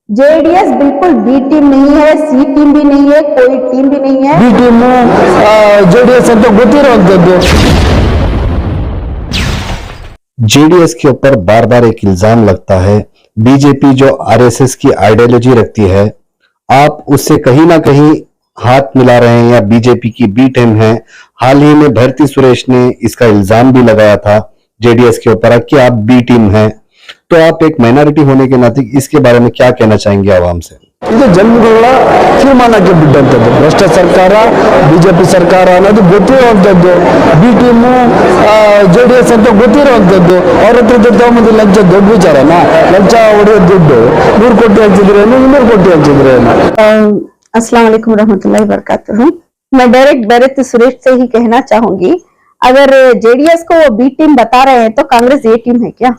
JDS बिल्कुल B team नहीं है, सी टीम भी नहीं है, कोई टीम भी नहीं है। बी टीम जेडीएस ಅಂತ ಗೊತ್ತಿರುವಂತದ್ದು। जेडीएस के ऊपर बार बार एक इल्जाम लगता है, बीजेपी जो आरएसएस की आइडियोलॉजी रखती है, आप उससे कहीं ना कहीं हाथ मिला रहे हैं या बीजेपी की बी टीम है। हाल ही में भारती सुरेश ने इसका इल्जाम भी लगाया था जेडीएस के ऊपर कि आप बी टीम हैं। तो आप एक माइनॉरिटी होने के नाते इसके बारे में क्या कहना चाहेंगे आवाम से? ಇದು ಜನಗಳ ತೀರ್ಮಾನಕ್ಕೆ ಬಿಟ್ಟಂತದ್ದು। ಭ್ರಷ್ಟ ಸರ್ಕಾರ, ಬಿಜೆಪಿ ಸರ್ಕಾರ ಅನ್ನೋದು ಗೊತ್ತಿರುವಂತದ್ದು। ಬಿ ಟೀಮು ಜೆಡಿಎಸ್ ಅಂತ ಗೊತ್ತಿರುವಂತದ್ದು। ಅವ್ರ ಹತ್ರ ತಗೊಂಬಂದು ಲಂಚ ದೊಡ್ಡ ವಿಚಾರನಾ? ಲಂಚ ಹೊಡೆಯೋ ದುಡ್ಡು 100 ಕೋಟಿ ಹಂಚಿದ್ರೇನು, 200 ಕೋಟಿ ಹಂಚಿದ್ರೇನು? अस्सलाम वालेकुम रहमतुल्लाहि वबरकातुहू। मैं डायरेक्ट भारती सुरेश से ही कहना चाहूंगी, अगर जेडीएस को वो बी टीम बता रहे हैं तो कांग्रेस ए टीम है क्या?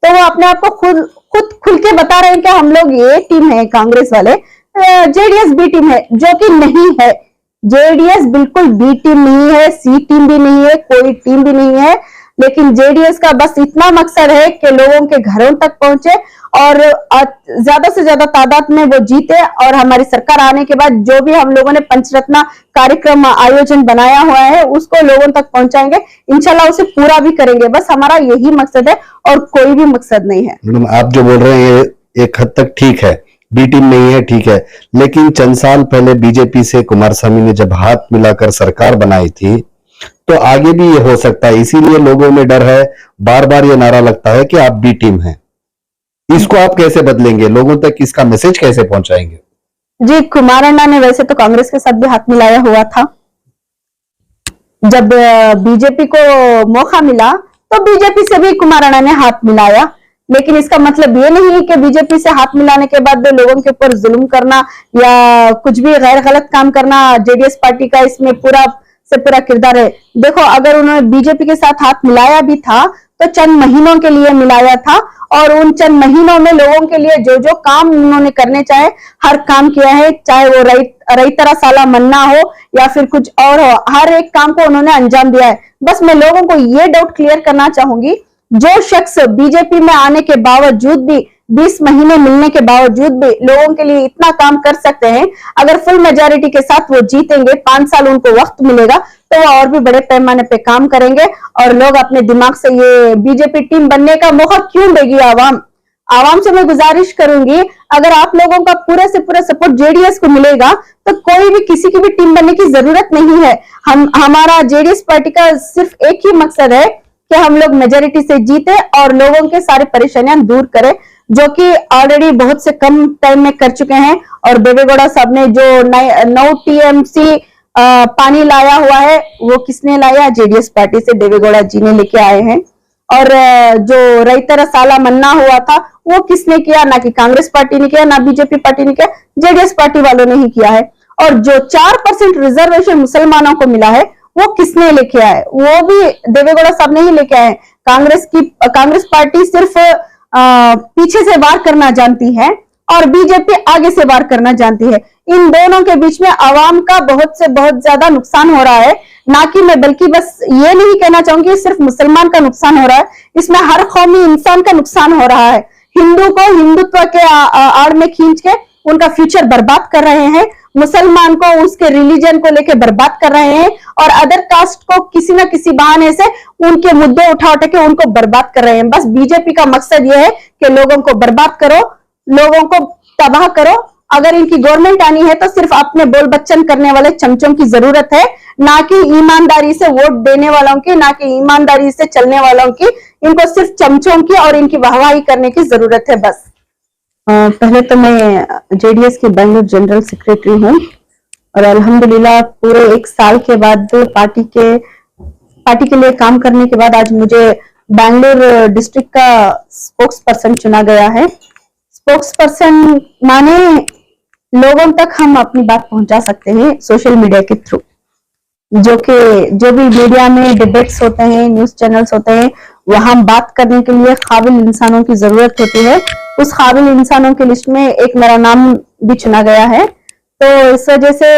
तो वो अपने आप को खुद खुल के बता रहे हैं कि हम लोग ये टीम है कांग्रेस वाले, जेडीएस बी टीम है, जो कि नहीं है। जेडीएस बिल्कुल बी टीम नहीं है, सी टीम भी नहीं है, कोई टीम भी नहीं है। लेकिन जेडीएस का बस इतना मकसद है कि लोगों के घरों तक पहुंचे और ज्यादा से ज्यादा तादाद में वो जीते, और हमारी सरकार आने के बाद जो भी हम लोगों ने पंचरत्न कार्यक्रम आयोजन बनाया हुआ है उसको लोगों तक पहुंचाएंगे, इंशाल्लाह उसे पूरा भी करेंगे। बस हमारा यही मकसद है और कोई भी मकसद नहीं है। मैडम, आप जो बोल रहे हैं एक हद तक ठीक है, बी टीम नहीं है, ठीक है, लेकिन चंद साल पहले बीजेपी से कुमारस्वामी ने जब हाथ मिलाकर सरकार बनाई थी तो आगे भी ये हो सकता है, इसीलिए लोगों में डर है। बार बार ये नारा लगता है कि आप बी टीम हैं। इसको आप कैसे बदलेंगे, लोगों तक इसका मैसेज कैसे पहुंचाएंगे? जी, कुमार अन्ना ने वैसे तो कांग्रेस के साथ भी हाथ मिलाया हुआ था। जब बीजेपी को मौका मिला तो बीजेपी से भी कुमार अन्ना ने हाथ मिलाया, लेकिन इसका मतलब ये नहीं कि बीजेपी से हाथ मिलाने के बाद लोगों के ऊपर जुल्म करना या कुछ भी गैर गलत काम करना जेडीएस पार्टी का इसमें पूरा से पूरा किरदार है। देखो, अगर उन्होंने बीजेपी के साथ हाथ मिलाया भी था तो चंद महीनों के लिए मिलाया था, और उन चंद महीनों में लोगों के लिए जो जो काम उन्होंने करने चाहे हर काम किया है, चाहे वो रईतरा साला मन्ना हो या फिर कुछ और हो, हर एक काम को उन्होंने अंजाम दिया है। बस मैं लोगों को ये डाउट क्लियर करना चाहूंगी, जो शख्स बीजेपी में आने के बावजूद भी 20 महीने मिलने के बावजूद भी लोगों के लिए इतना काम कर सकते हैं, अगर फुल मेजॉरिटी के साथ वो जीतेंगे, 5 साल उनको वक्त मिलेगा तो वो और भी बड़े पैमाने पे काम करेंगे, और लोग अपने दिमाग से ये बीजेपी टीम बनने का मौका क्यों देगी आवाम से मैं गुजारिश करूंगी, अगर आप लोगों का पूरे से पूरा सपोर्ट जेडीएस को मिलेगा तो कोई भी किसी की भी टीम बनने की जरूरत नहीं है। हमारा जेडीएस पार्टी का सिर्फ एक ही मकसद है कि हम लोग मेजॉरिटी से जीते और लोगों के सारे परेशानियां दूर करें, जो कि ऑलरेडी बहुत से कम टाइम में कर चुके हैं। और देवेगौड़ा साहब ने जो 9 टीएमसी पानी लाया हुआ है वो किसने लाया? जेडीएस पार्टी से देवेगौड़ा जी ने लेके आए हैं। और जो रईतरा साला मन्ना हुआ था वो किसने किया? ना कि कांग्रेस पार्टी ने किया, ना बीजेपी पार्टी ने किया, जेडीएस पार्टी वालों ने ही किया है। और जो 4% रिजर्वेशन मुसलमानों को मिला है वो किसने लेके आए? वो भी देवेगौड़ा साहब ने ही लेके आए। कांग्रेस पार्टी सिर्फ पीछे से वार करना जानती है और बीजेपी आगे से वार करना जानती है। इन दोनों के बीच में आवाम का बहुत से बहुत ज्यादा नुकसान हो रहा है, ना कि मैं बल्कि बस ये नहीं कहना चाहूंगी सिर्फ मुसलमान का नुकसान हो रहा है, इसमें हर कौमी इंसान का नुकसान हो रहा है। हिंदू को हिंदुत्व के आड़ में खींच के उनका फ्यूचर बर्बाद कर रहे हैं, मुसलमान को उसके रिलीजन को लेके बर्बाद कर रहे हैं, और अदर कास्ट को किसी ना किसी बहाने से उनके मुद्दे उठा के उनको बर्बाद कर रहे हैं। बस बीजेपी का मकसद यह है कि लोगों को बर्बाद करो, लोगों को तबाह करो। अगर इनकी गवर्नमेंट आनी है तो सिर्फ अपने बोल बच्चन करने वाले चमचों की जरूरत है, ना कि ईमानदारी से वोट देने वालों की, ना कि ईमानदारी से चलने वालों की। इनको सिर्फ चमचों की और इनकी वाहवाही करने की जरूरत है बस। पहले तो मैं जेडीएस की बेंगलुरु जनरल सेक्रेटरी हूँ, और अल्हम्दुलिल्लाह पूरे 1 साल के बाद पार्टी के लिए काम करने के बाद आज मुझे बेंगलुरु डिस्ट्रिक्ट का स्पोक्स पर्सन चुना गया है। स्पोक्स पर्सन माने लोगों तक हम अपनी बात पहुंचा सकते हैं सोशल मीडिया के थ्रू, जो भी मीडिया में डिबेट्स होते हैं, न्यूज चैनल्स होते हैं, वहां बात करने के लिए काबिल इंसानों की जरूरत होती है। उस काबिल इंसानों की लिस्ट में एक मेरा नाम भी चुना गया है। तो इस वजह से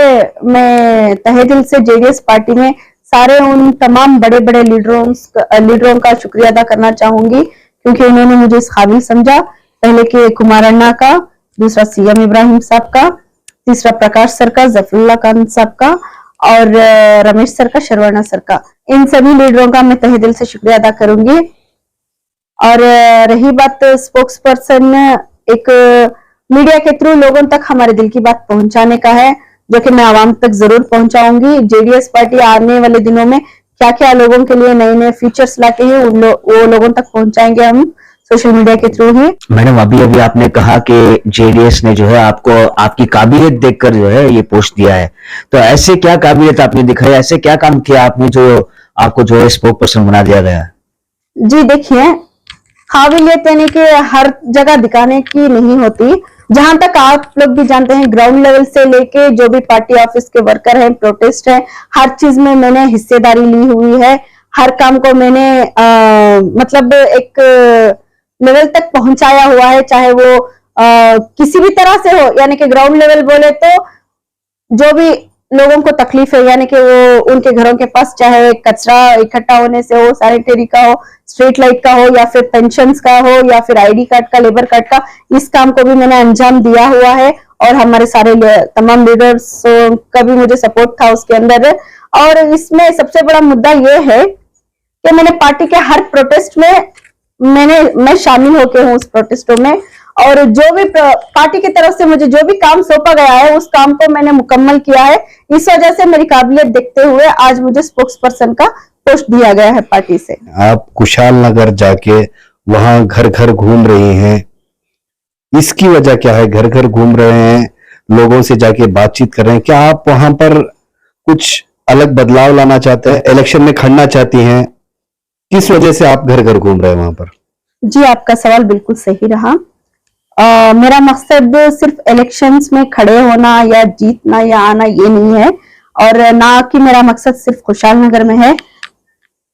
मैं तहे दिल से जेडीएस पार्टी में सारे उन तमाम बड़े बड़े लीडरों का शुक्रिया अदा करना चाहूंगी, क्योंकि उन्होंने मुझे इस काबिल समझा। पहले के कुमार अन्ना का, दूसरा सीएम इब्राहिम साहब का, तीसरा प्रकाश सर का, जफरुल्लाह खान साहब का और रमेश सर का, शरवणा सर का। इन सभी लीडरों का मैं तहे दिल से शुक्रिया अदा करूंगी। और रही बात स्पोक्स पर्सन, एक मीडिया के थ्रू लोगों तक हमारे दिल की बात पहुंचाने का है, जो कि मैं आवाम तक जरूर पहुंचाऊंगी। जेडीएस पार्टी आने वाले दिनों में क्या क्या लोगों के लिए नए नए फीचर्स लाते हैं वो लोगों तक पहुंचाएंगे हम सोशल मीडिया के थ्रू ही। मैडम, अभी अभी आपने कहा कि जेडीएस ने जो है आपको आपकी काबिलियत देखकर जो है ये पोस्ट दिया है, तो ऐसे क्या काबिलियत आपने दिखाई, ऐसे क्या काम किया आपने जो आपको जो है स्पोक पर्सन बना दिया गया? जी देखिए, काबिलियत यानी कि हर जगह दिखाने की नहीं होती। जहां तक आप लोग भी जानते हैं, ग्राउंड लेवल से लेके जो भी पार्टी ऑफिस के वर्कर हैं, प्रोटेस्ट है, हर चीज में मैंने हिस्सेदारी ली हुई है। हर काम को मैंने मतलब एक लेवल तक पहुंचाया हुआ है, चाहे वो किसी भी तरह से हो। यानी कि ग्राउंड लेवल बोले तो जो भी लोगों को तकलीफ है, यानी कि वो उनके घरों के पास चाहे कचरा इकट्ठा होने से हो, सैनिटरी का हो, स्ट्रीट लाइट का हो, या फिर पेंशन्स का हो, या फिर आईडी कार्ड का, लेबर कार्ड का, इस काम को भी मैंने अंजाम दिया हुआ है। और हमारे सारे तमाम लीडर्स का भी मुझे सपोर्ट था उसके अंदर। और इसमें सबसे बड़ा मुद्दा ये है कि मैंने पार्टी के हर प्रोटेस्ट में मैं शामिल होके हूँ उस प्रोटेस्टों में, और जो भी पार्टी की तरफ से मुझे जो भी काम सौंपा गया है उस काम को मैंने मुकम्मल किया है। इस वजह से मेरी काबिलियत देखते हुए आज मुझे स्पोक्स पर्सन का पोस्ट दिया गया है पार्टी से। आप कुशाल नगर जाके वहां घर घर घूम रही हैं, इसकी वजह क्या है? घर घर घूम रहे हैं, लोगों से जाके बातचीत कर रहे हैं, क्या आप वहां पर कुछ अलग बदलाव लाना चाहते हैं, इलेक्शन में खड़ना चाहती हैं? किस वजह से आप घर घर घूम रहे हैं वहां पर? जी, आपका सवाल बिल्कुल सही रहा। मेरा मकसद सिर्फ इलेक्शंस में खड़े होना या जीतना या आना ये नहीं है, और ना कि मेरा मकसद सिर्फ खुशहाल नगर में है।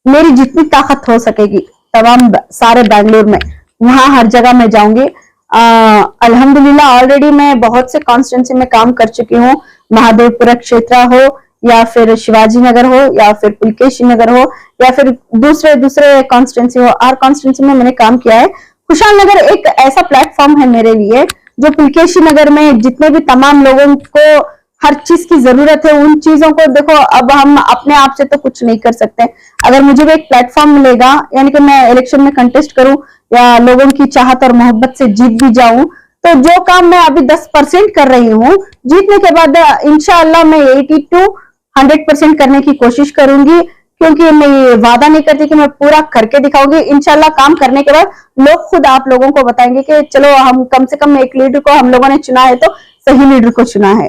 मेरी जितनी ताकत हो सकेगी तमाम सारे बैंगलोर में, वहां हर जगह मैं जाऊंगी। अल्हम्दुलिल्लाह ऑलरेडी मैं बहुत से कॉन्स्टिट्यूंसी में काम कर चुकी हूँ। महादेवपुरा क्षेत्र हो, या फिर शिवाजी नगर हो, या फिर पुलकेशी नगर हो, या फिर दूसरे कॉन्स्टिट्यूंसी हो, हर कॉन्स्टिट्यूंसी में मैंने काम किया है। खुशहाल नगर एक ऐसा प्लेटफॉर्म है मेरे लिए, जो पुलकेशी नगर में जितने भी तमाम लोगों को हर चीज की जरूरत है, उन चीजों को देखो, अब हम अपने आप से तो कुछ नहीं कर सकते। अगर मुझे भी एक प्लेटफॉर्म मिलेगा, यानी कि मैं इलेक्शन में कंटेस्ट करूं या लोगों की चाहत और मोहब्बत से जीत भी जाऊं, तो जो काम मैं अभी 10% कर रही हूँ, जीतने के बाद इंशाअल्लाह मैं 80 to 100% करने की कोशिश करूंगी। क्योंकि मैं ये वादा नहीं करती कि मैं पूरा करके दिखाऊंगी। इंशाल्लाह काम करने के बाद लोग खुद आप लोगों को बताएंगे कि चलो, हम कम से कम एक लीडर को हम लोगों ने चुना है तो सही लीडर को चुना है।